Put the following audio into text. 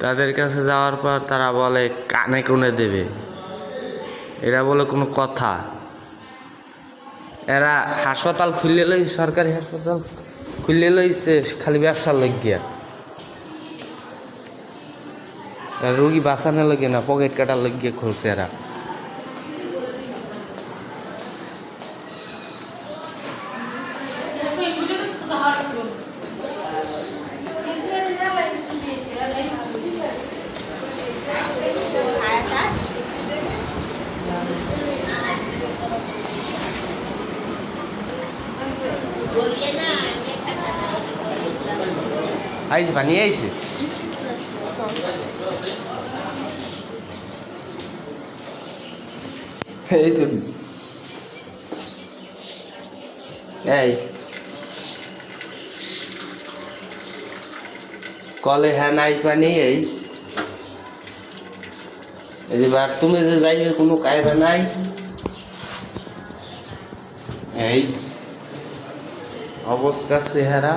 তাদের কাছে যাওয়ার পর তারা বলে কানে কোণে দেবে, এটা বলে কোনো কথা? এরা হাসপাতাল খুললে লই, সরকারি হাসপাতাল খুললে লইছে খালি ব্যবসার লাগিয়া, রোগী বাঁচানোর লাগে না, পকেট কাটার লাগিয়ে খুলছে এরা। আইস বানিয়ে আইছে এই কলে হ্যাঁ নাই পানি এই বাথরুমে যে যাইবে কোনো কায়দা নাই। এই অবস্থা চেহারা।